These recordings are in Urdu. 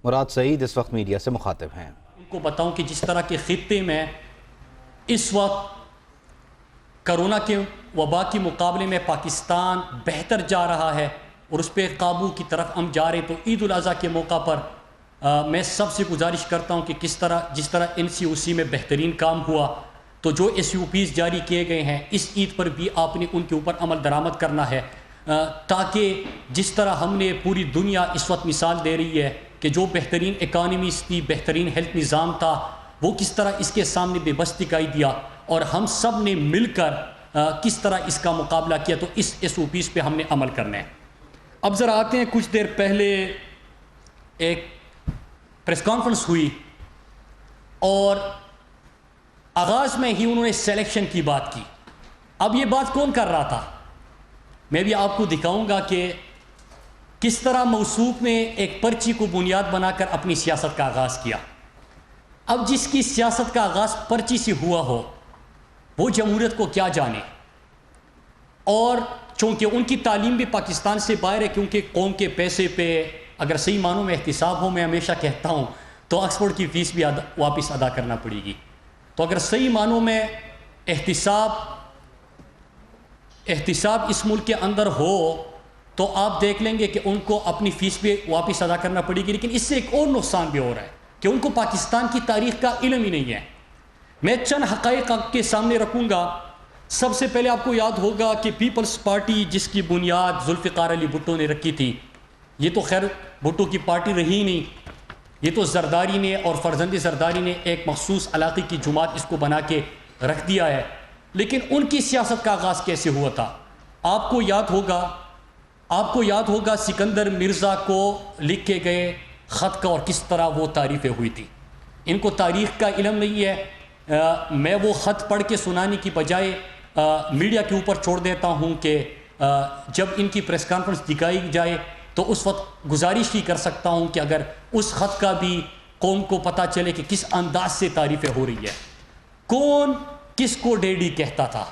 مراد سعید اس وقت میڈیا سے مخاطب ہیں۔ ان کو بتاؤں کہ جس طرح کے خطے میں اس وقت کرونا کے وبا کے مقابلے میں پاکستان بہتر جا رہا ہے اور اس پہ قابو کی طرف ہم جا رہے ہیں، تو عید الاضحیٰ کے موقع پر میں سب سے گزارش کرتا ہوں کہ جس طرح NCOC میں بہترین کام ہوا، تو جو SUPs جاری کیے گئے ہیں اس عید پر بھی آپ نے ان کے اوپر عمل درآمد کرنا ہے، تاکہ جس طرح ہم نے پوری دنیا اس وقت مثال دے رہی ہے کہ جو بہترین اکانومیز تھی، بہترین ہیلتھ نظام تھا، وہ کس طرح اس کے سامنے بے بس دکھائی دیا، اور ہم سب نے مل کر کس طرح اس کا مقابلہ کیا، تو اس SOPs پہ ہم نے عمل کرنا ہے۔ اب ذرا آتے ہیں، کچھ دیر پہلے ایک پریس کانفرنس ہوئی اور آغاز میں ہی انہوں نے سلیکشن کی بات کی۔ اب یہ بات کون کر رہا تھا؟ میں بھی آپ کو دکھاؤں گا کہ کس طرح موصوف نے ایک پرچی کو بنیاد بنا کر اپنی سیاست کا آغاز کیا۔ اب جس کی سیاست کا آغاز پرچی سے ہوا ہو وہ جمہوریت کو کیا جانے، اور چونکہ ان کی تعلیم بھی پاکستان سے باہر ہے، کیونکہ قوم کے پیسے پہ اگر صحیح معنوں میں احتساب ہو، میں ہمیشہ کہتا ہوں، تو آکسفورڈ کی فیس بھی واپس ادا کرنا پڑے گی۔ تو اگر صحیح معنوں میں احتساب اس ملک کے اندر ہو تو آپ دیکھ لیں گے کہ ان کو اپنی فیس بھی واپس ادا کرنا پڑے گی، لیکن اس سے ایک اور نقصان بھی ہو رہا ہے کہ ان کو پاکستان کی تاریخ کا علم ہی نہیں ہے۔ میں چند حقائق آپ کے سامنے رکھوں گا۔ سب سے پہلے آپ کو یاد ہوگا کہ پیپلز پارٹی جس کی بنیاد ذوالفقار علی بھٹو نے رکھی تھی، یہ تو خیر بھٹو کی پارٹی رہی نہیں، یہ تو زرداری نے اور فرزند زرداری نے ایک مخصوص علاقے کی جماعت اس کو بنا کے رکھ دیا ہے۔ لیکن ان کی سیاست کا آغاز کیسے ہوا تھا؟ آپ کو یاد ہوگا سکندر مرزا کو لکھ کے گئے خط کا اور کس طرح وہ تعریفیں ہوئی تھی۔ ان کو تاریخ کا علم نہیں ہے۔ میں وہ خط پڑھ کے سنانے کی بجائے میڈیا کے اوپر چھوڑ دیتا ہوں کہ جب ان کی پریس کانفرنس دکھائی جائے تو اس وقت گزارش ہی کر سکتا ہوں کہ اگر اس خط کا بھی قوم کو پتہ چلے کہ کس انداز سے تعریفیں ہو رہی ہے، کون کس کو ڈیڈی کہتا تھا۔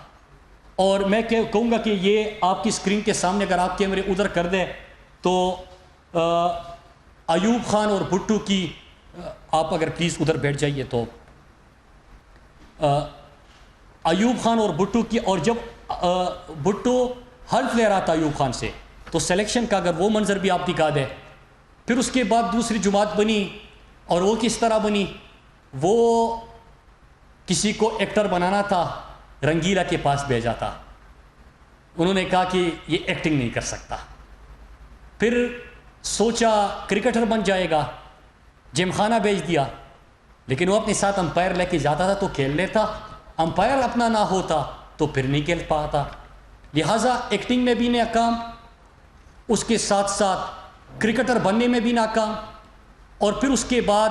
اور میں کہوں گا کہ یہ آپ کی اسکرین کے سامنے اگر آپ کیمرے ادھر کر دیں تو ایوب خان اور بھٹو کی، آپ اگر پلیز ادھر بیٹھ جائیے، تو ایوب خان اور بھٹو کی، اور جب بھٹو حلف لے رہا تھا ایوب خان سے، تو سلیکشن کا اگر وہ منظر بھی آپ دکھا دیں۔ پھر اس کے بعد دوسری جماعت بنی، اور وہ کس طرح بنی؟ وہ کسی کو ایکٹر بنانا تھا، رنگیلا کے پاس بھیجا تھا، انہوں نے کہا کہ یہ ایکٹنگ نہیں کر سکتا۔ پھر سوچا کرکٹر بن جائے گا، جم خانہ بھیج دیا، لیکن وہ اپنے ساتھ امپائر لے کے جاتا تھا تو کھیل لیتا، امپائر اپنا نہ ہوتا تو پھر نہیں کھیل پاتا، لہٰذا ایکٹنگ میں بھی ناکام، اس کے ساتھ ساتھ کرکٹر بننے میں بھی ناکام۔ اور پھر اس کے بعد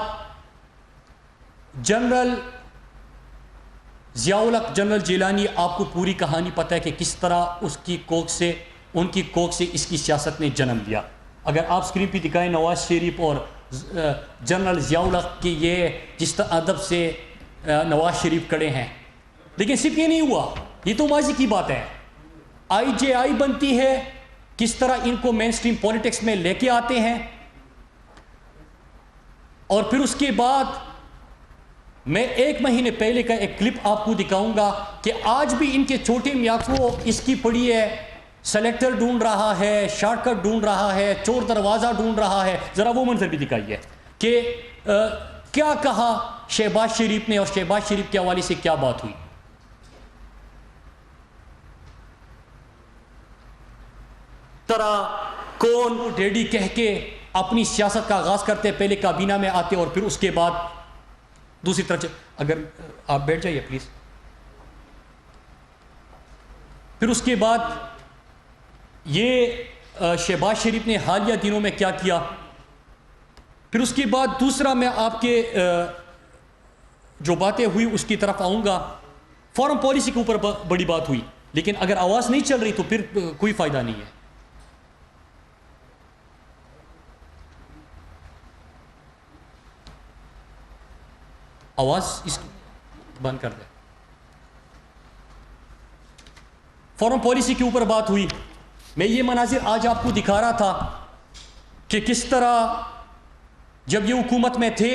جنرل ضیاء الحق، جنرل جیلانی، آپ کو پوری کہانی پتہ ہے کہ کس طرح ان کی کوکھ سے اس کی سیاست نے جنم لیا۔ اگر آپ اسکرین پہ دکھائیں نواز شریف اور جنرل ضیاء الحق کی، یہ جس طرح ادب سے نواز شریف کھڑے ہیں، لیکن صرف یہ نہیں ہوا، یہ تو ماضی کی بات ہے۔ IJI بنتی ہے، کس طرح ان کو مین اسٹریم پولیٹکس میں لے کے آتے ہیں، اور پھر اس کے بعد میں 1 مہینے پہلے کا ایک کلپ آپ کو دکھاؤں گا کہ آج بھی ان کے چھوٹے میاں کو اس کی پڑی ہے، سلیکٹر ڈھونڈ رہا ہے، شارٹ کٹ ڈھونڈ رہا ہے، چور دروازہ ڈھونڈ رہا ہے۔ ذرا وہ منظر بھی دکھائیے کہ کیا کہا شہباز شریف نے اور شہباز شریف کے حوالے سے کیا بات ہوئی۔ طرح کون ڈیڈی کہہ کے اپنی سیاست کا آغاز کرتے، پہلے کابینہ میں آتے اور پھر اس کے بعد دوسری طرف، اگر آپ بیٹھ جائیے پلیز، پھر اس کے بعد یہ شہباز شریف نے حالیہ دنوں میں کیا کیا۔ پھر اس کے بعد دوسرا میں آپ کے جو باتیں ہوئی اس کی طرف آؤں گا۔ فارن پالیسی کے اوپر بڑی بات ہوئی، لیکن اگر آواز نہیں چل رہی تو پھر کوئی فائدہ نہیں ہے۔ آواز اس بند کر دیں۔ فارن پالیسی کے اوپر بات ہوئی۔ میں یہ مناظر آج آپ کو دکھا رہا تھا کہ کس طرح جب یہ حکومت میں تھے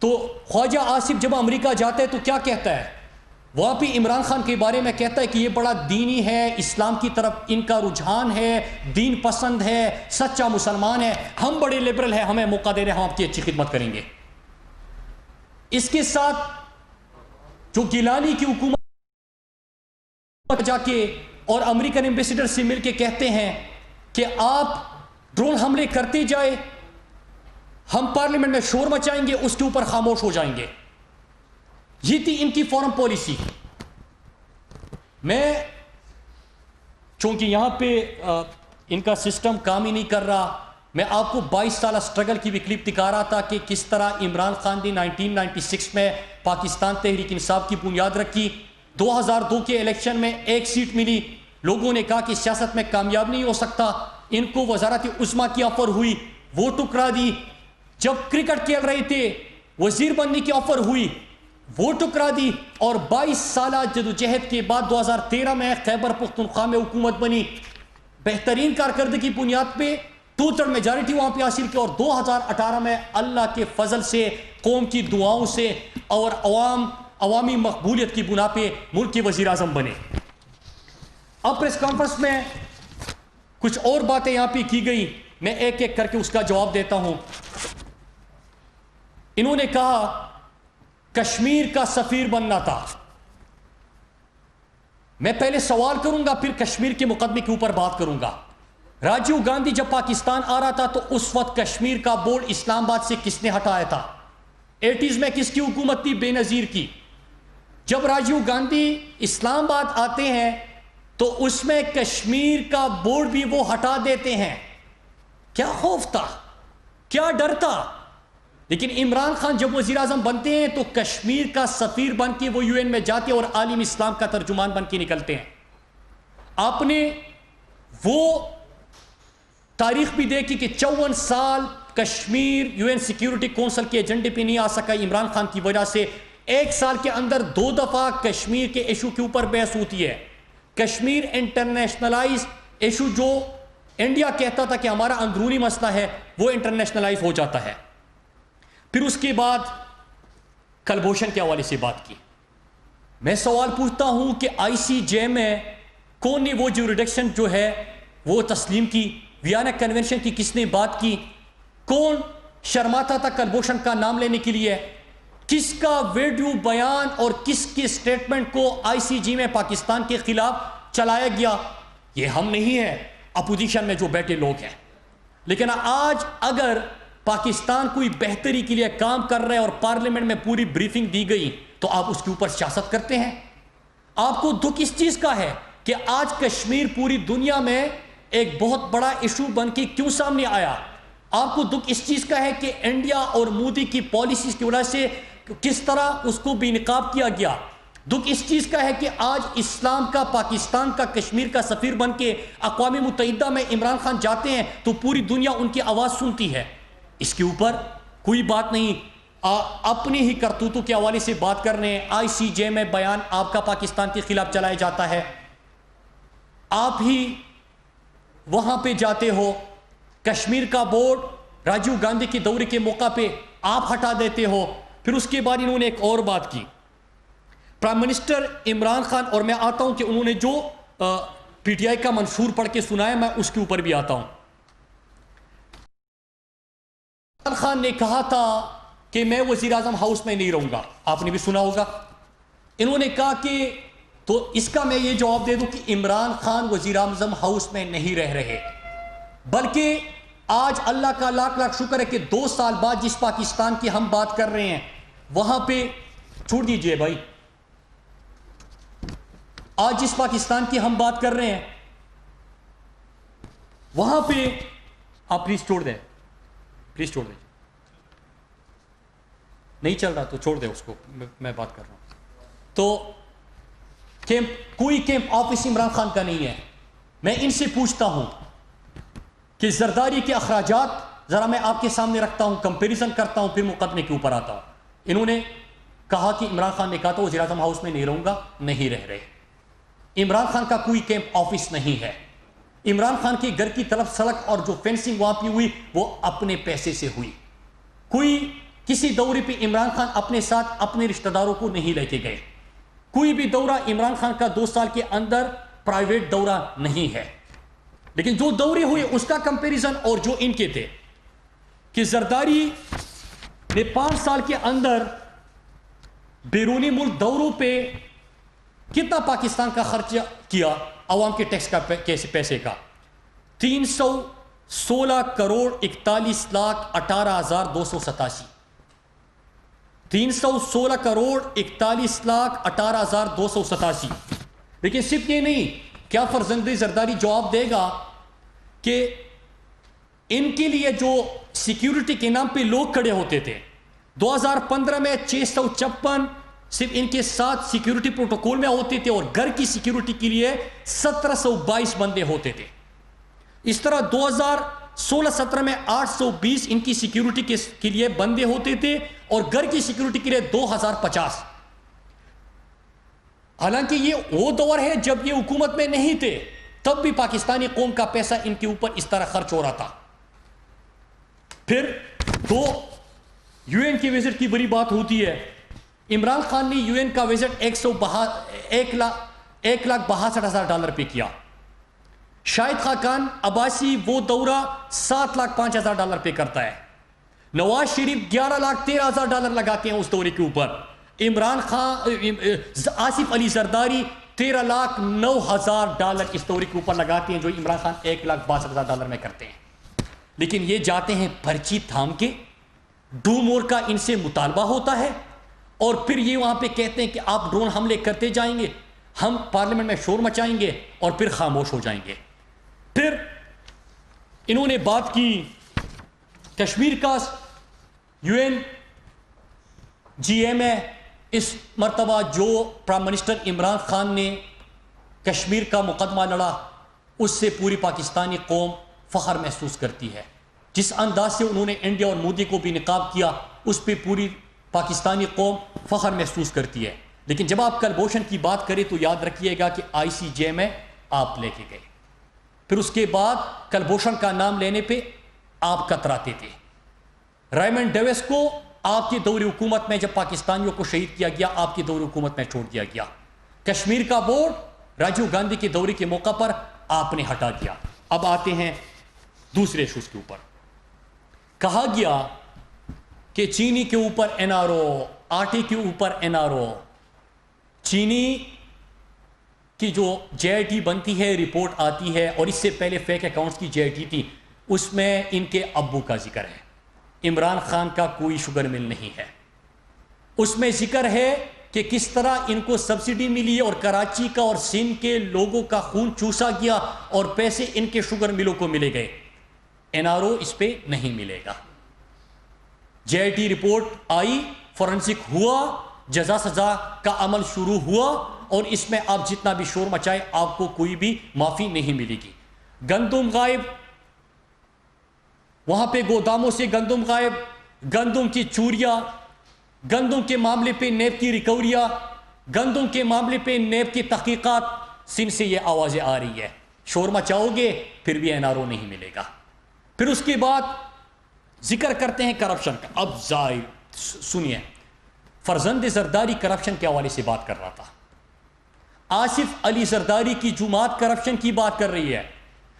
تو خواجہ آصف جب امریکہ جاتا ہے تو کیا کہتا ہے؟ وہاں پہ عمران خان کے بارے میں کہتا ہے کہ یہ بڑا دینی ہے، اسلام کی طرف ان کا رجحان ہے، دین پسند ہے، سچا مسلمان ہے، ہم بڑے لبرل ہیں، ہمیں موقع دے رہے ہیں، ہم آپ کی اچھی خدمت کریں گے۔ اس کے ساتھ جو گیلانی کی حکومت جا کے اور امریکن ایمبیسیڈر سے مل کے کہتے ہیں کہ آپ ڈرون حملے کرتے جائے، ہم پارلیمنٹ میں شور مچائیں گے، اس کے اوپر خاموش ہو جائیں گے۔ یہ تھی ان کی فورن پالیسی۔ میں چونکہ یہاں پہ ان کا سسٹم کام ہی نہیں کر رہا، میں آپ کو 22 سالہ سٹرگل کی بھی کلپ دکھا رہا تھا کہ کس طرح عمران خان نے 1996 میں پاکستان تحریک انصاف کی بنیاد رکھی۔ 2002 کے الیکشن میں 1 سیٹ ملی، لوگوں نے کہا کہ سیاست میں کامیاب نہیں ہو سکتا، ان کو وزارت عظمیٰ کی آفر ہوئی، وہ ٹکرا دی۔ جب کرکٹ کھیل رہے تھے وزیر بننے کی آفر ہوئی، وہ ٹکرا دی، اور 22 سالہ جدوجہد کے بعد 2013 میں خیبر پختونخوا میں حکومت بنی۔ بہترین کارکردگی کی بنیاد پہ 2/3 میجارٹی وہاں پہ حاصل کی، اور 2018 میں اللہ کے فضل سے، قوم کی دعاؤں سے اور عوامی مقبولیت کی بنا پہ ملک کے وزیر اعظم بنے۔ اب پریس کانفرنس میں کچھ اور باتیں یہاں پہ کی گئی، میں ایک ایک کر کے اس کا جواب دیتا ہوں۔ انہوں نے کہا کشمیر کا سفیر بننا تھا۔ میں پہلے سوال کروں گا، پھر کشمیر کے مقدمے کے اوپر بات کروں گا۔ راجیو گاندھی جب پاکستان آ رہا تھا تو اس وقت کشمیر کا بورڈ اسلام آباد سے کس نے ہٹایا تھا؟ 80s میں کس کی حکومت تھی؟ بے نظیر کی۔ جب راجیو گاندھی اسلام آباد آتے ہیں تو اس میں کشمیر کا بورڈ بھی وہ ہٹا دیتے ہیں۔ کیا خوف تھا، کیا ڈر تھا؟ لیکن عمران خان جب وزیر اعظم بنتے ہیں تو کشمیر کا سفیر بن کے وہ UN میں جاتے اور عالم اسلام کا ترجمان بن کے نکلتے ہیں۔ آپ نے وہ تاریخ بھی دیکھی کہ 54 سال کشمیر UN سیکیورٹی کونسل کے ایجنڈے پہ نہیں آ سکا عمران خان کی وجہ سے۔ 1 سال کے اندر 2 دفعہ کشمیر کے ایشو کے اوپر بحث ہوتی ہے۔ کشمیر انٹرنیشنلائز ایشو جو انڈیا کہتا تھا کہ ہمارا اندرونی مسئلہ ہے، وہ انٹرنیشنلائز ہو جاتا ہے۔ پھر اس کے بعد کلبھوشن کے حوالے سے بات کی۔ میں سوال پوچھتا ہوں کہ ICJ میں کون نے وہ جوریڈکشن جو ہے وہ تسلیم کی؟ ویانا کنونشن کی کس نے بات کی؟ کون شرماتا تھا کلبھوشن کا نام لینے کے لیے؟ کس کا ویڈیو بیان اور کس کے سٹیٹمنٹ کو ICJ میں پاکستان کے خلاف چلایا گیا؟ یہ ہم نہیں ہیں، اپوزیشن میں جو بیٹھے لوگ ہیں۔ لیکن آج اگر پاکستان کوئی بہتری کے لیے کام کر رہے اور پارلیمنٹ میں پوری بریفنگ دی گئی تو آپ اس کے اوپر سیاست کرتے ہیں۔ آپ کو دکھ اس چیز کا ہے کہ آج کشمیر پوری دنیا میں ایک بہت بڑا ایشو بن کے کیوں سامنے آیا؟ آپ کو دکھ اس چیز کا ہے کہ انڈیا اور مودی کی پالیسیز کی وجہ سے کس طرح اس کو بے نقاب کیا گیا۔ دکھ اس چیز کا ہے کہ آج اسلام کا پاکستان کا کشمیر کا سفیر بن کے اقوام متحدہ میں عمران خان جاتے ہیں تو پوری دنیا ان کی آواز سنتی ہے۔ اس کے اوپر کوئی بات نہیں، اپنی ہی کرتوتوں کے حوالے سے بات کر رہے ہیں۔ ICJ میں بیان آپ کا پاکستان کے خلاف چلایا جاتا ہے، آپ ہی وہاں پہ جاتے ہو۔ کشمیر کا بورڈ راجیو گاندھی کے دورے کے موقع پہ آپ ہٹا دیتے ہو۔ پھر اس کے بعد انہوں نے ایک اور بات کی، پرائم منسٹر عمران خان، اور میں آتا ہوں کہ انہوں نے جو PTI کا منشور پڑھ کے سنایا، میں اس کے اوپر بھی آتا ہوں۔ عمران خان نے کہا تھا کہ میں وزیر اعظم ہاؤس میں نہیں رہوں گا، آپ نے بھی سنا ہوگا۔ انہوں نے کہا کہ تو اس کا میں یہ جواب دے دوں کہ عمران خان وزیر اعظم ہاؤس میں نہیں رہ رہے، بلکہ آج اللہ کا لاکھ لاکھ شکر ہے کہ 2 سال بعد جس پاکستان کی ہم بات کر رہے ہیں وہاں پہ چھوڑ دیجئے بھائی، آج جس پاکستان کی ہم بات کر رہے ہیں وہاں پہ آپ پلیز چھوڑ دیں، پلیز چھوڑ دیں، نہیں چل رہا تو چھوڑ دیں اس کو، میں بات کر رہا ہوں۔ تو کوئی کیمپ آفس عمران خان کا نہیں ہے۔ میں ان سے پوچھتا ہوں کہ زرداری کے اخراجات ذرا میں آپ کے سامنے رکھتا ہوں، کمپیریزن کرتا ہوں، پھر مقدمے کے اوپر آتا ہوں۔ انہوں نے کہا کہ عمران خان نے کہا تو وزیر اعظم ہاؤس میں نہیں رہوں گا، نہیں رہ رہے۔ عمران خان کا کوئی کیمپ آفس نہیں ہے۔ عمران خان کے گھر کی طرف سڑک اور جو فینسنگ وہاں پہ ہوئی وہ اپنے پیسے سے ہوئی. کوئی کسی دورے پہ عمران خان اپنے ساتھ اپنے رشتہ داروں کو نہیں لے کے گئے. کوئی بھی دورہ عمران خان کا 2 سال کے اندر پرائیویٹ دورہ نہیں ہے. لیکن جو دورے ہوئے اس کا کمپیریزن اور جو ان کے تھے کہ زرداری نے 5 سال کے اندر بیرونی ملک دوروں پہ کتنا پاکستان کا خرچ کیا عوام کے ٹیکس کا پیسے کا 316 کروڑ 41 لاکھ 18,287. 316 کروڑ 41 لاکھ 18,287. لیکن صرف یہ نہیں, کیا فرزند زرداری جواب دے گا کہ ان کے لیے جو سیکیورٹی کے نام پہ لوگ کھڑے ہوتے تھے 2015 میں 656 صرف ان کے ساتھ سیکیورٹی پروٹوکول میں ہوتے تھے اور گھر کی سیکیورٹی کے لیے 1722 بندے ہوتے تھے. اس طرح 2016-17 میں 820 ان کی سیکیورٹی کے لیے بندے ہوتے تھے اور گھر کی سیکیورٹی کے لیے 2050. حالانکہ یہ وہ دور ہے جب یہ حکومت میں نہیں تھے, تب بھی پاکستانی قوم کا پیسہ ان کے اوپر اس طرح خرچ ہو رہا تھا. پھر تو یو این کی وزٹ کی بڑی بات ہوتی ہے. عمران خان نے یو این کا وزٹ 1,62,000 ڈالر پہ کیا. شاہد خاقان عباسی وہ دورہ 7,05,000 ڈالر پہ کرتا ہے. نواز شریف 11,13,000 ڈالر لگاتے ہیں اس دورے کے اوپر. عمران خان آصف علی زرداری 13,09,000 ڈالر اس دورے کے اوپر لگاتے ہیں, جو عمران خان 1,62,000 ڈالر میں کرتے ہیں. لیکن یہ جاتے ہیں پرچی تھام کے, ڈو مور کا ان سے مطالبہ ہوتا ہے اور پھر یہ وہاں پہ کہتے ہیں کہ آپ ڈرون حملے کرتے جائیں گے, ہم پارلیمنٹ میں شور مچائیں گے اور پھر خاموش ہو جائیں گے. پھر انہوں نے بات کی کشمیر کا. یو این جی اے میں اس مرتبہ جو پرائم منسٹر عمران خان نے کشمیر کا مقدمہ لڑا اس سے پوری پاکستانی قوم فخر محسوس کرتی ہے. جس انداز سے انہوں نے انڈیا اور مودی کو بھی نقاب کیا اس پہ پوری پاکستانی قوم فخر محسوس کرتی ہے. لیکن جب آپ کلبھوشن کی بات کریں تو یاد رکھیے گا کہ آئی سی جے میں آپ لے کے گئے. پھر اس کے بعد کلبھوشن کا نام لینے پہ آپ کتراتے تھے. ریمنڈ ڈیوس کو آپ کی دور حکومت میں جب پاکستانیوں کو شہید کیا گیا آپ کی دور حکومت میں چھوڑ دیا گیا. کشمیر کا بورڈ راجیو گاندھی کے دورے کے موقع پر آپ نے ہٹا دیا. اب آتے ہیں دوسرے ایشوز کے اوپر. کہا گیا کہ چینی کے اوپر این آر او, آٹے کے اوپر این آر او. چینی کی جو جے آئی ٹی بنتی ہے رپورٹ آتی ہے اور اس سے پہلے فیک اکاؤنٹس کی جے آئی ٹی تھی, اس میں ان کے ابو کا ذکر ہے. عمران خان کا کوئی شوگر مل نہیں ہے. اس میں ذکر ہے کہ کس طرح ان کو سبسڈی ملی اور کراچی کا اور سندھ کے لوگوں کا خون چوسا گیا اور پیسے ان کے شوگر ملوں کو ملے گئے. این آر او اس پہ نہیں ملے گا. جے آئی ٹی رپورٹ آئی, فورنسک ہوا, جزا سزا کا عمل شروع ہوا اور اس میں آپ جتنا بھی شور مچائے آپ کو کوئی بھی معافی نہیں ملے گی. گندم غائب, وہاں پہ گوداموں سے گندم غائب, گندم کی چوریاں, گندم کے معاملے پہ نیب کی ریکوریاں, گندم کے معاملے پہ نیب کی تحقیقات. سندھ سے یہ آوازیں آ رہی ہے, شور مچاؤ گے پھر بھی این آر او نہیں ملے گا. پھر اس کے بعد ذکر کرتے ہیں کرپشن کا. اب سنیے, فرزند زرداری کرپشن کے حوالے سے بات کر رہا تھا. آصف علی زرداری کی جماعت کرپشن کی بات کر رہی ہے.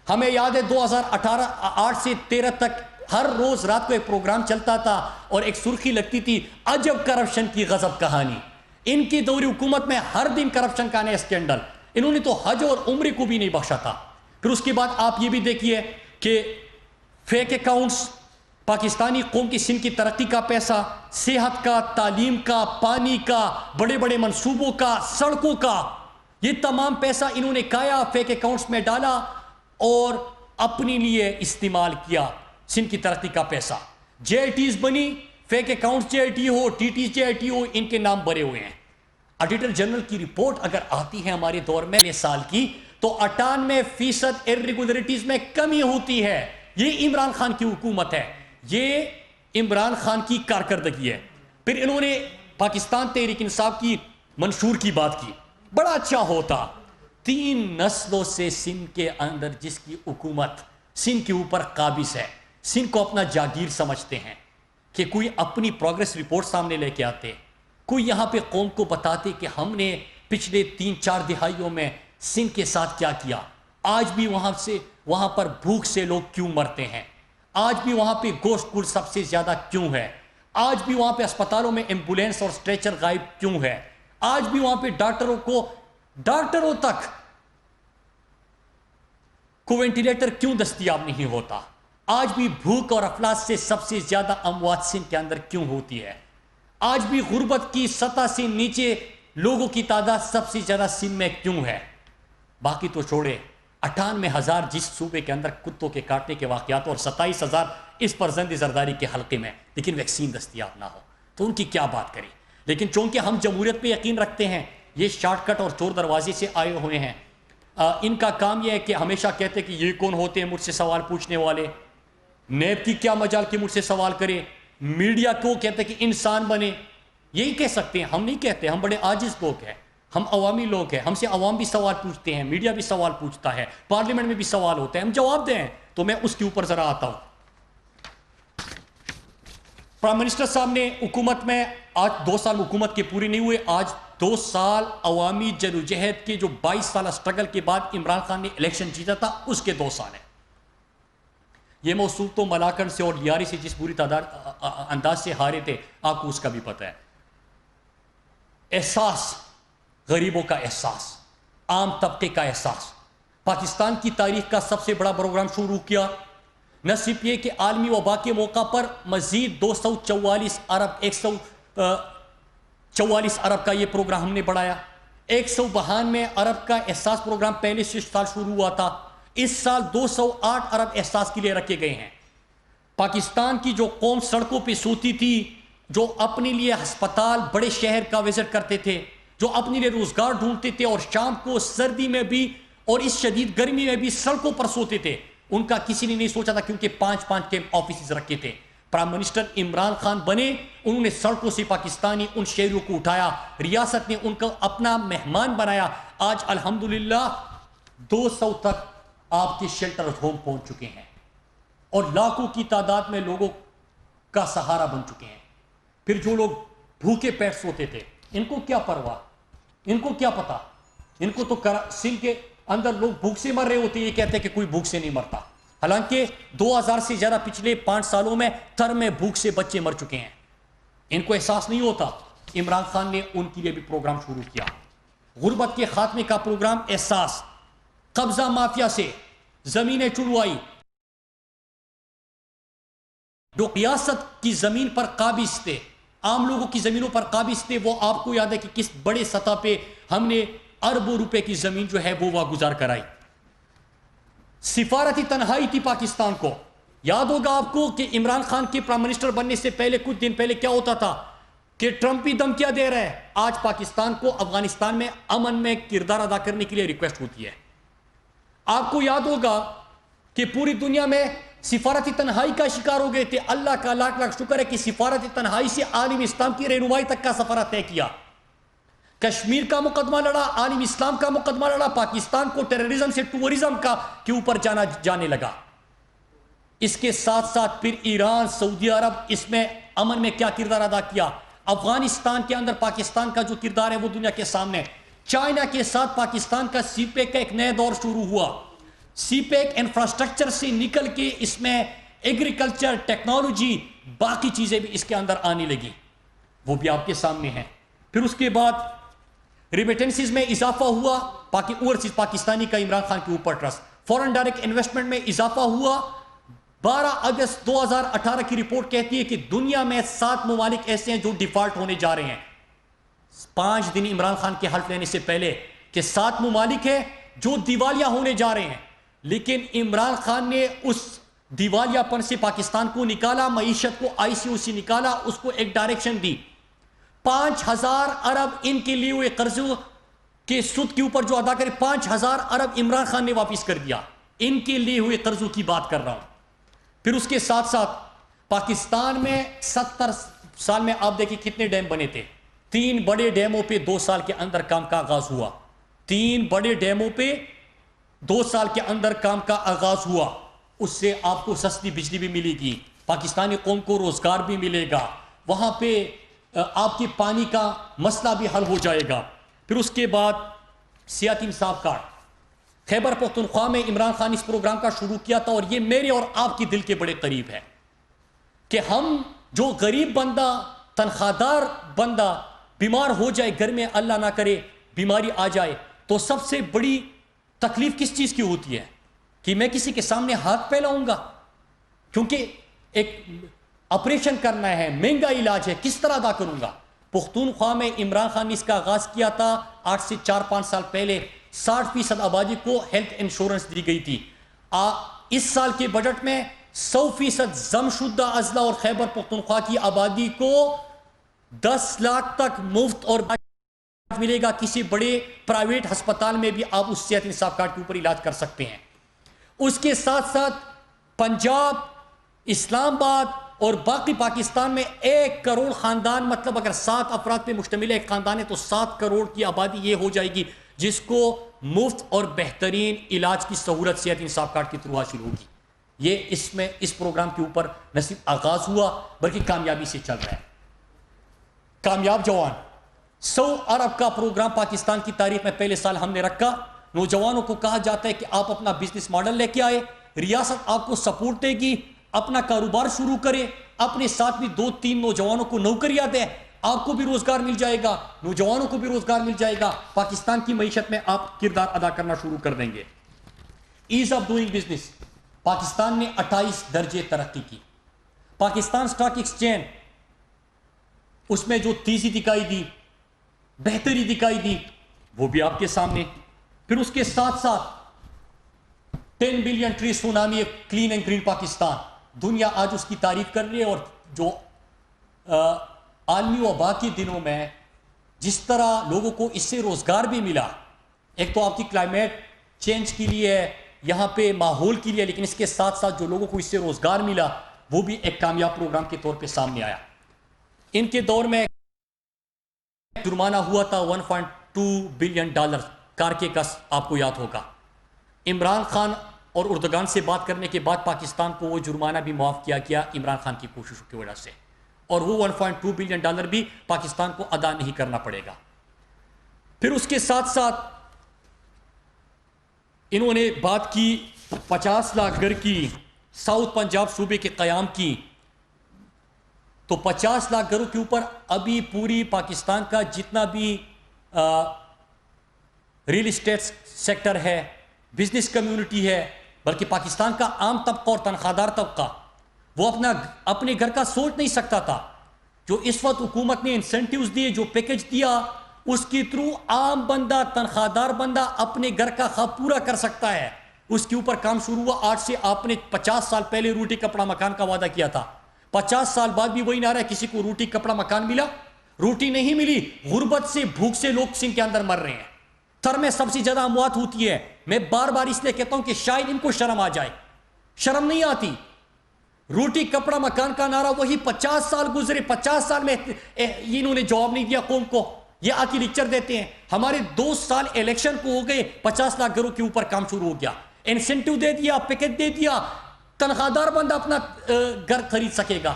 ہمیں یاد ہے 2018 سے 13 تک ہر روز رات کو ایک پروگرام چلتا تھا اور ایک سرخی لگتی تھی عجب کرپشن کی غضب کہانی. ان کی دور حکومت میں ہر دن کرپشن کا نیا اسکینڈل. انہوں نے تو حج اور عمرے کو بھی نہیں بخشا تھا. پھر اس کے بعد آپ یہ بھی دیکھیے کہ فیک اکاؤنٹس, پاکستانی قوم کی سندھ کی ترقی کا پیسہ, صحت کا, تعلیم کا, پانی کا, بڑے بڑے منصوبوں کا, سڑکوں کا, یہ تمام پیسہ انہوں نے کھایا, فیک اکاؤنٹس میں ڈالا اور اپنے لیے استعمال کیا. سندھ کی ترقی کا پیسہ جے آئی ٹیز بنی, fake accounts J I T ہو, T T J I T ہو, ان کے نام بھرے ہوئے ہیں. ایڈیٹر جنرل کی رپورٹ اگر آتی ہے ہمارے دور میں سال کی تو 98% irregularities میں کمی ہوتی ہے. یہ عمران خان کی حکومت ہے, یہ عمران خان کی کارکردگی ہے. پھر انہوں نے پاکستان تحریک انصاف کی منشور کی بات کی. بڑا اچھا ہوتا 3 نسلوں سے سندھ کے اندر جس کی حکومت سندھ کے اوپر قابض ہے، سندھ کو اپنا جاگیر سمجھتے ہیں کہ کوئی اپنی پروگریس رپورٹ سامنے لے کے آتے، کوئی یہاں پہ قوم کو بتاتے کہ ہم نے پچھلے 3-4 دہائیوں میں سندھ کے ساتھ کیا کیا، آج بھی وہاں پر بھوک سے لوگ کیوں مرتے ہیں، آج بھی وہاں پہ گوشت گل سب سے زیادہ کیوں ہے، آج بھی وہاں پہ اسپتالوں میں ایمبولینس اور اسٹریچر غائب کیوں ہے، آج بھی وہاں پہ ڈاکٹروں تک کو وینٹیلیٹر کیوں دستیاب نہیں ہوتا، آج بھی بھوک اور افلاس سے سب سے زیادہ اموات سندھ کے اندر کیوں ہوتی ہے، آج بھی غربت کی سطح سے نیچے لوگوں کی تعداد سب سے زیادہ سندھ میں کیوں ہے۔ باقی تو چھوڑے 98,000 جس صوبے کے اندر کتوں کے کاٹنے کے واقعات اور 27,000 اس پر زند زرداری کے حلقے میں، لیکن ویکسین دستیاب نہ ہو تو ان کی کیا بات کریں۔ لیکن چونکہ ہم جمہوریت پہ یقین رکھتے ہیں، یہ شارٹ کٹ اور چور دروازے سے آئے ہوئے ہیں، ان کا کام یہ ہے کہ ہمیشہ کہتے کہ یہ کون ہوتے ہیں مجھ سے سوال پوچھنے والے، نیب کی کیا مجال کہ مجھ سے سوال کرے، میڈیا کو کہتے کہ انسان بنے، یہی کہہ سکتے ہیں، ہم نہیں کہتے، ہم بڑے عاجز لوگ ہیں، ہم عوامی لوگ ہیں، ہم سے عوام بھی سوال پوچھتے ہیں، میڈیا بھی سوال پوچھتا ہے، پارلیمنٹ میں بھی سوال ہوتے ہیں، ہم جواب دیں۔ تو میں اس کے اوپر ذرا آتا ہوں۔ پرائم منسٹر صاحب نے حکومت میں آج 2 سال حکومت کے پوری نہیں ہوئے، آج 2 سال عوامی جدوجہد کے جو 22 سالہ سٹرگل کے بعد عمران خان نے الیکشن جیتا تھا اس کے 2 سال ہیں۔ یہ موصول تو ملاکنڈ سے اور لیاری سے جس بری انداز سے ہارے تھے آپ کو اس کا بھی پتہ ہے۔ احساس، غریبوں کا احساس، عام طبقے کا احساس، پاکستان کی تاریخ کا سب سے بڑا پروگرام شروع کیا، نہ صرف یہ کہ عالمی وبا کے موقع پر مزید 244 ارب کا یہ پروگرام ہم نے بڑھایا، 192 ارب کا احساس پروگرام پہلے سے سال شروع ہوا تھا، اس سال 208 ارب احساس کے لیے رکھے گئے ہیں۔ پاکستان کی جو قوم سڑکوں پہ سوتی تھی، جو اپنے لیے ہسپتال بڑے شہر کا وزٹ کرتے تھے، جو اپنے لیے روزگار ڈھونڈتے تھے اور شام کو سردی میں بھی اور اس شدید گرمی میں بھی سڑکوں پر سوتے تھے، ان کا کسی نے نہیں سوچا تھا، کیونکہ 5 کے آفیسز رکھے تھے۔ پرائم منسٹر عمران خان بنے، انہوں نے سڑکوں سے پاکستانی ان شہریوں کو اٹھایا، ریاست نے ان کو اپنا مہمان بنایا، آج الحمدللہ 200 تک آپ کے شیلٹر ہوم پہنچ چکے ہیں اور لاکھوں کی تعداد میں لوگوں کا سہارا بن چکے ہیں۔ پھر جو لوگ بھوکے پیٹ سوتے تھے، ان کو کیا پرواہ، ان کو کیا پتا، ان کو تو سندھ کے اندر لوگ بھوک سے مر رہے ہوتے، یہ کہتے ہیں کہ کوئی بھوک سے نہیں مرتا، حالانکہ 2000 سے زیادہ پچھلے 5 سالوں میں تر میں بھوک سے بچے مر چکے ہیں، ان کو احساس نہیں ہوتا۔ عمران خان نے ان کے لیے بھی پروگرام شروع کیا، غربت کے خاتمے کا پروگرام احساس، قبضہ مافیا سے زمینیں چڑوائی، جو ریاست کی زمین پر قابض تھے، عام لوگوں کی زمینوں پر قابض تھے، وہ آپ کو یاد ہے کہ کس بڑے سطح پہ ہم نے اربوں روپے کی زمین جو ہے وہ واگزار کرائی۔ سفارتی تنہائی تھی پاکستان کو، یاد ہوگا آپ کو کہ عمران خان کے پرائم منسٹر بننے سے پہلے کچھ دن پہلے کیا ہوتا تھا کہ ٹرمپ ہی دھمکیاں دے رہے ہیں، آج پاکستان کو افغانستان میں امن میں کردار ادا کرنے کے لیے ریکویسٹ ہوتی ہے۔ آپ کو یاد ہوگا کہ پوری دنیا میں سفارتی تنہائی کا شکار ہو گئے تھے، اللہ کا لاکھ لاکھ شکر ہے کہ سفارتی تنہائی سے عالم اسلام کی رہنمائی تک کا سفر طے کیا، کشمیر کا مقدمہ لڑا، عالم اسلام کا مقدمہ لڑا، پاکستان کو ٹیررزم سے ٹورزم کے اوپر جانے لگا۔ اس کے ساتھ ساتھ پھر ایران، سعودی عرب اس میں امن میں کیا کردار ادا کیا، افغانستان کے اندر پاکستان کا جو کردار ہے وہ دنیا کے سامنے، چائنا کے ساتھ پاکستان کا سی پیک کا ایک نیا دور شروع ہوا، سی پیک انفراسٹرکچر سے نکل کے اس میں ایگریکلچر، ٹیکنالوجی، باقی چیزیں بھی اس کے اندر آنے لگی، وہ بھی آپ کے سامنے ہیں۔ پھر اس کے بعد ریمیٹنسز میں اضافہ ہوا، اوورسیز پاکستانی کا عمران خان کے اوپر ٹرسٹ، فورن ڈائریکٹ انویسٹمنٹ میں اضافہ ہوا۔ 12 اگست 2018 کی رپورٹ کہتی ہے کہ دنیا میں 7 ممالک ایسے ہیں جو ڈیفالٹ ہونے جا رہے ہیں۔ 5 دن عمران خان کے حلف لینے سے پہلے کہ 7 ممالک ہیں جو دیوالیہ ہونے جا رہے ہیں، لیکن عمران خان نے اس دیوالیہ پن سے پاکستان کو نکالا، معیشت کو ICO سے نکالا، اس کو ایک ڈائریکشن دی۔ 5000 ارب ان کے لیے ہوئے قرضوں کے سود کے اوپر جو ادا کرے، 5000 ارب عمران خان نے واپس کر دیا، ان کے لیے ہوئے قرضوں کی بات کر رہا ہوں۔ پھر اس کے ساتھ ساتھ پاکستان میں 70 سال میں آپ دیکھیں کتنے ڈیم بنے تھے، 3 بڑے ڈیموں پہ 2 سال کے اندر کام کا آغاز ہوا۔ 3 بڑے ڈیموں پہ 2 سال کے اندر کام کا آغاز ہوا. اس سے آپ کو سستی بجلی بھی ملے گی, پاکستانی قوم کو روزگار بھی ملے گا, وہاں پہ آپ کے پانی کا مسئلہ بھی حل ہو جائے گا. پھر اس کے بعد سیاتی انصاف کارڈ, خیبر پختونخوا میں عمران خان اس پروگرام کا شروع کیا تھا, اور یہ میرے اور آپ کے دل کے بڑے قریب ہے کہ ہم جو غریب بندہ, تنخواہ دار بندہ بیمار ہو جائے گھر میں, اللہ نہ کرے بیماری آ جائے, تو سب سے بڑی تکلیف کس چیز کی ہوتی ہے کہ میں کسی کے سامنے ہاتھ پھیلاؤں گا, کیونکہ ایک آپریشن کرنا ہے, مہنگا علاج ہے, کس طرح ادا کروں گا. پختونخوا میں عمران خان نے اس کا آغاز کیا تھا 8 سے 4-5 سال پہلے. 60% آبادی کو ہیلتھ انشورنس دی گئی تھی. اس سال کے بجٹ میں 100% ضم شدہ اضلاع اور خیبر پختونخوا کی آبادی کو 10 لاکھ تک مفت اور ملے گا. کسی بڑے پرائیویٹ ہسپتال میں بھی آپ اس صحت انصاف کارڈ کے اوپر علاج کر سکتے ہیں. اس کے ساتھ ساتھ پنجاب, اسلام آباد اور باقی پاکستان میں 1 کروڑ خاندان, مطلب اگر 7 افراد پہ مشتمل ایک خاندان ہے تو 7 کروڑ کی آبادی یہ ہو جائے گی جس کو مفت اور بہترین علاج کی سہولت صحت انصاف کارڈ کے تھرو حاصل ہوگی. یہ اس پروگرام کے اوپر نہ صرف آغاز ہوا بلکہ کامیابی سے چل رہا ہے. کامیاب جوان 100 ارب کا پروگرام پاکستان کی تاریخ میں پہلے سال ہم نے رکھا. نوجوانوں کو کہا جاتا ہے کہ آپ اپنا بزنس ماڈل لے کے آئے, ریاست آپ کو سپورٹ دے گی, اپنا کاروبار شروع کرے, اپنے ساتھ بھی 2-3 نوجوانوں کو نوکریاں دیں, آپ کو بھی روزگار مل جائے گا, نوجوانوں کو بھی روزگار مل جائے گا, پاکستان کی معیشت میں آپ کردار ادا کرنا شروع کر دیں گے. As of doing business, Pakistan نے 28 درجے ترقی کی. پاکستان سٹاک ایکسچینج, اس میں جو تیزی دکھائی دی, بہتری دکھائی دی, وہ بھی آپ کے سامنے. پھر اس کے ساتھ ساتھ 10 billion tree tsunami, clean and green Pakistan, دنیا آج اس کی تعریف کر رہی ہے. اور جو عالمی وبا کے دنوں میں جس طرح لوگوں کو اس سے روزگار بھی ملا, ایک تو آپ کی کلائمیٹ چینج کے لیے ہے, یہاں پہ ماحول کے لیے, لیکن اس کے ساتھ ساتھ جو لوگوں کو اس سے روزگار ملا وہ بھی ایک کامیاب پروگرام کے طور پہ سامنے آیا. ان کے دور میں جرمانہ ہوا تھا $1.2 بلین, کارکے کا, آپ کو یاد ہوگا. عمران خان اور اردگان سے بات کرنے کے بعد پاکستان کو وہ جرمانہ بھی معاف کیا گیا عمران خان کی کوششوں کی وجہ سے, اور وہ $1.2 بلین بھی پاکستان کو ادا نہیں کرنا پڑے گا. پھر اس کے ساتھ ساتھ انہوں نے بات کی 50 لاکھ گھر کی, ساؤتھ پنجاب صوبے کے قیام کی. تو 50 لاکھ گھروں کے اوپر ابھی پوری پاکستان کا جتنا بھی ریل اسٹیٹ سیکٹر ہے, بزنس کمیونٹی ہے, بلکہ پاکستان کا عام طبقہ اور تنخواہ دار طبقہ, وہ اپنے گھر کا سوچ نہیں سکتا تھا. جو اس وقت حکومت نے انسینٹیوز دیے, جو پیکج دیا, اس کے تھرو عام بندہ, تنخواہ دار بندہ اپنے گھر کا خواب پورا کر سکتا ہے. اس کے اوپر کام شروع ہوا. آج سے آپ نے 50 سال پہلے روٹی کپڑا مکان کا وعدہ کیا تھا, 50 سال بعد بھی وہی نعرہ ہے. کسی کو روٹی کپڑا مکان ملا؟ روٹی نہیں ملی. غربت سے, بھوک سے لوگ سندھ کے اندر مر رہے ہیں. تھر میں سب سے زیادہ اموات ہوتی ہے. میں بار بار اس لیے کہتا ہوں کہ شاید ان کو شرم آ جائے, شرم نہیں آتی. روٹی کپڑا مکان کا نعرہ وہی 50 سال گزرے, 50 سال میں انہوں نے جواب نہیں دیا قوم کو. یہ آ کے لیکچر دیتے ہیں. ہمارے 2 سال الیکشن کو ہو گئے, 50 لاکھ گھروں کے اوپر کام شروع ہو گیا, انسینٹیو دے دیا, پیکج دے دیا, تنخواہ دار بندہ اپنا گھر خرید سکے گا.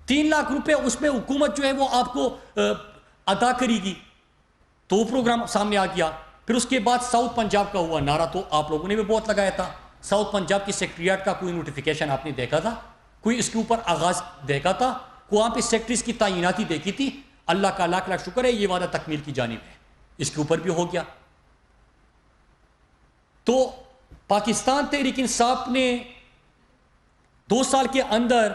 3 لاکھ روپے اس میں حکومت جو ہے وہ آپ کو ادا کرے گی. تو وہ پروگرام سامنے آ گیا. پھر اس کے بعد ساؤتھ پنجاب کا ہوا نعرہ, تو آپ لوگوں نے بھی بہت لگایا تھا. ساؤتھ پنجاب کی سیکٹریٹ کا کوئی نوٹیفیکیشن آپ نے دیکھا تھا؟ کوئی اس کے اوپر آغاز دیکھا تھا؟ کوئی وہاں پہ سیکٹریز کی تعیناتی دیکھی تھی؟ اللہ کا لاکھ لاکھ شکر ہے, یہ وعدہ تکمیل کی جانب ہے, اس کے اوپر بھی ہو گیا. تو پاکستان تحریک انصاف نے 2 سال کے اندر,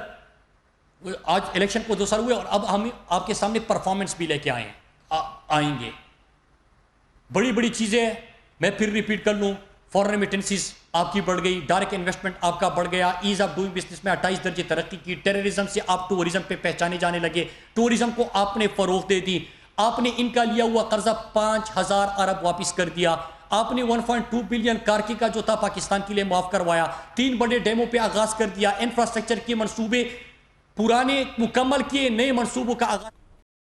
آج الیکشن کو 2 سال ہوئے, اور اب ہم آپ کے سامنے پرفارمنس بھی لے کے آئیں گے. بڑی بڑی چیزیں میں پھر ریپیٹ کر لوں. فورن ریمیٹنسز آپ کی بڑھ گئی, ڈائریکٹ انویسٹمنٹ آپ کا بڑھ گیا, ایز آف ڈوئنگ بزنس میں 28 درجے ترقی کی, ٹیررزم سے آپ ٹورزم پہ پہچانے جانے لگے, ٹورزم کو آپ نے فروغ دے دی, آپ نے ان کا لیا ہوا قرضہ 5000 ارب واپس کر دیا, آپ نے 1.2 بلین کارکی کا جو تھا پاکستان کے لیے معاف کروایا, 3 بڑے ڈیموں پہ آغاز کر دیا, انفراسٹرکچر کے منصوبے پرانے مکمل کیے, نئے منصوبوں کا آغاز